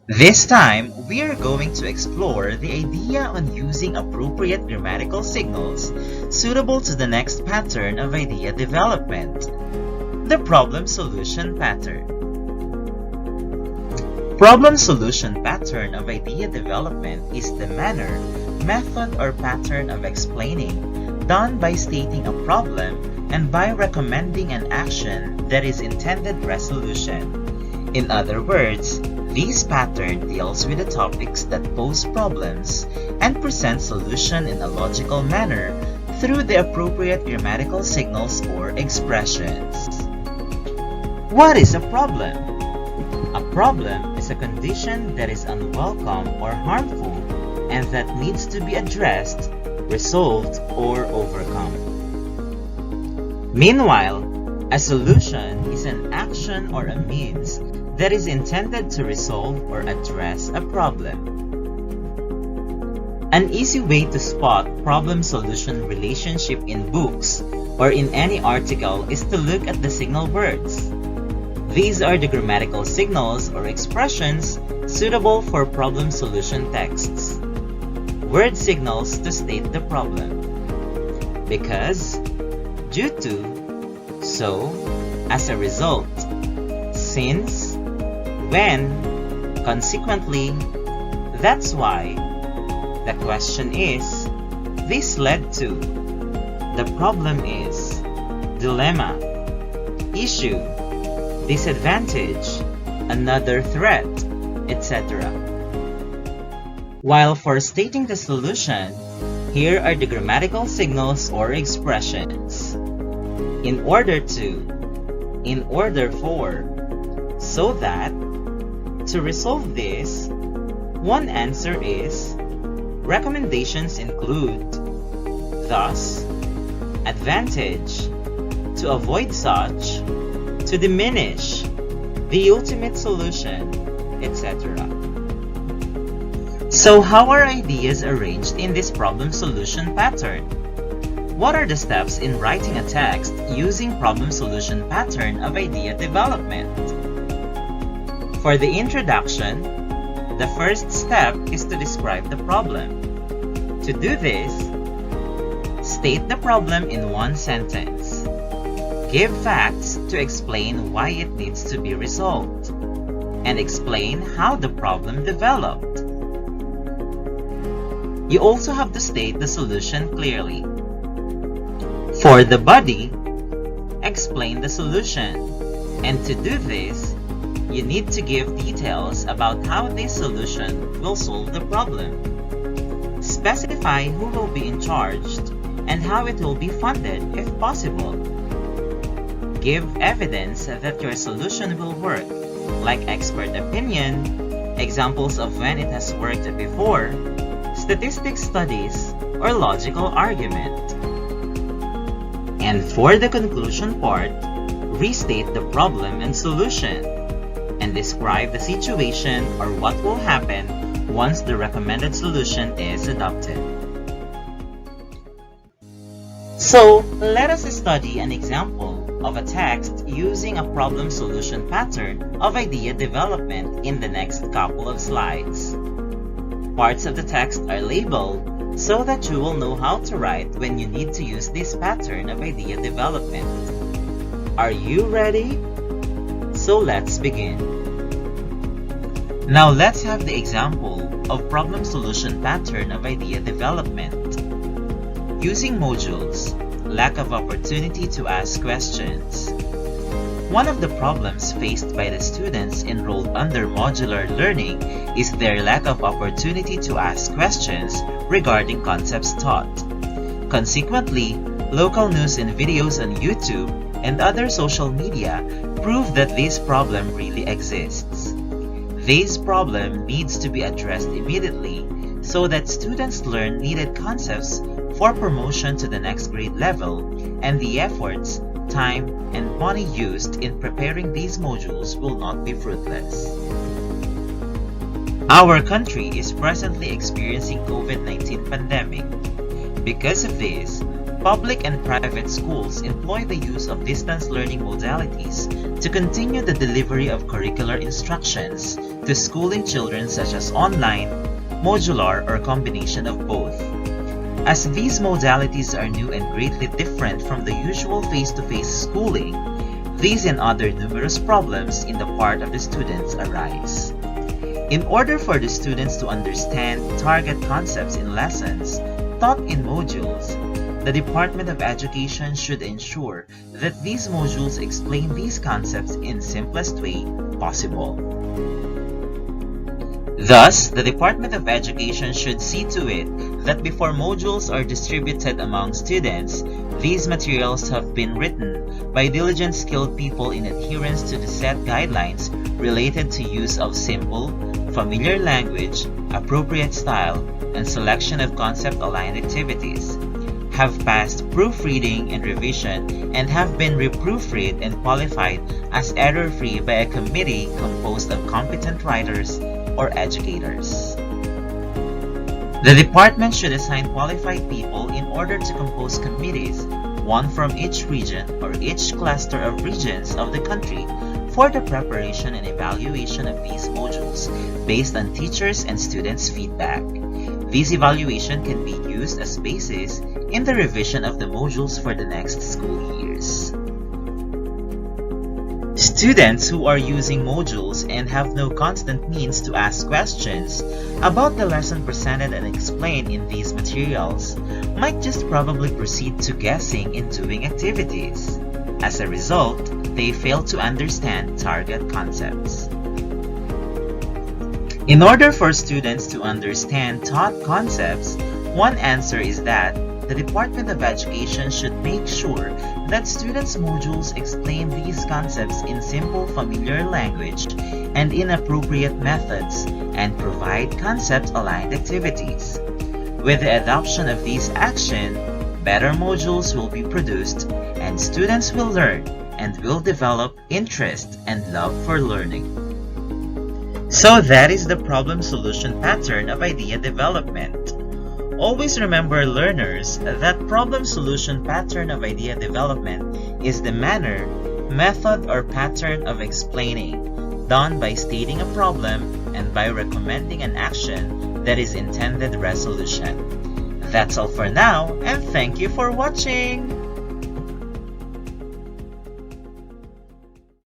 This time, we are going to explore the idea on using appropriate grammatical signals suitable to the next pattern of idea development, the problem solution pattern. Problem solution pattern of idea development is the manner, method, or pattern of explaining done by stating a problem and by recommending an action that is intended resolution. In other words, this pattern deals with the topics that pose problems and present solution in a logical manner through the appropriate grammatical signals or expressions. What is a problem? A problem is a condition that is unwelcome or harmful and that needs to be addressed, resolved, or overcome. Meanwhile, a solution is an action or a means that is intended to resolve or address a problem. An easy way to spot problem-solution relationship in books or in any article is to look at the signal words. These are the grammatical signals or expressions suitable for problem-solution texts. Word signals to state the problem. Because, due to, so, as a result, since, when, consequently, that's why. The question is, this led to. The problem is, dilemma, issue, disadvantage, another threat, etc. While for stating the solution, here are the grammatical signals or expressions. In order to, in order for, so that. To resolve this, one answer is, recommendations include, thus, advantage, to avoid such, to diminish, the ultimate solution, etc. So how are ideas arranged in this problem solution pattern? What are the steps in writing a text using problem solution pattern of idea development? For the introduction, the first step is to describe the problem. To do this, state the problem in one sentence. Give facts to explain why it needs to be resolved, and explain how the problem developed. You also have to state the solution clearly. For the body, explain the solution, and to do this, you need to give details about how this solution will solve the problem. Specify who will be in charge and how it will be funded if possible. Give evidence that your solution will work, like expert opinion, examples of when it has worked before, statistics studies, or logical argument. And for the conclusion part, restate the problem and solution, and describe the situation or what will happen once the recommended solution is adopted. So, let us study an example of a text using a problem solution pattern of idea development in the next couple of slides. Parts of the text are labeled so that you will know how to write when you need to use this pattern of idea development. Are you ready? So let's begin. Now let's have the example of problem solution pattern of idea development. Using modules, lack of opportunity to ask questions. One of the problems faced by the students enrolled under modular learning is their lack of opportunity to ask questions regarding concepts taught. Consequently, local news and videos on YouTube and other social media prove that this problem really exists. This problem needs to be addressed immediately so that students learn needed concepts for promotion to the next grade level, and the efforts, time, and money used in preparing these modules will not be fruitless. Our country is presently experiencing COVID-19 pandemic. Because of this, public and private schools employ the use of distance learning modalities to continue the delivery of curricular instructions to schooling children such as online, modular, or combination of both. As these modalities are new and greatly different from the usual face-to-face schooling, these and other numerous problems in the part of the students arise. In order for the students to understand target concepts in lessons taught in modules, the Department of Education should ensure that these modules explain these concepts in simplest way possible. Thus, the Department of Education should see to it that before modules are distributed among students, these materials have been written by diligent skilled people in adherence to the set guidelines related to use of simple, familiar language, appropriate style, and selection of concept-aligned activities, have passed proofreading and revision, and have been reproofread and qualified as error-free by a committee composed of competent writers or educators. The department should assign qualified people in order to compose committees, one from each region or each cluster of regions of the country, for the preparation and evaluation of these modules based on teachers' and students' feedback. This evaluation can be used as basis in the revision of the modules for the next school years. Students who are using modules and have no constant means to ask questions about the lesson presented and explained in these materials might just probably proceed to guessing in doing activities. As a result, they fail to understand target concepts. In order for students to understand taught concepts, one answer is that the Department of Education should make sure that students' modules explain these concepts in simple, familiar language and in appropriate methods, and provide concept-aligned activities. With the adoption of these actions, better modules will be produced, and students will learn and will develop interest and love for learning. So that is the problem-solution pattern of idea development. Always remember, learners, that problem-solution pattern of idea development is the manner, method, or pattern of explaining, done by stating a problem and by recommending an action that is intended resolution. That's all for now, and thank you for watching!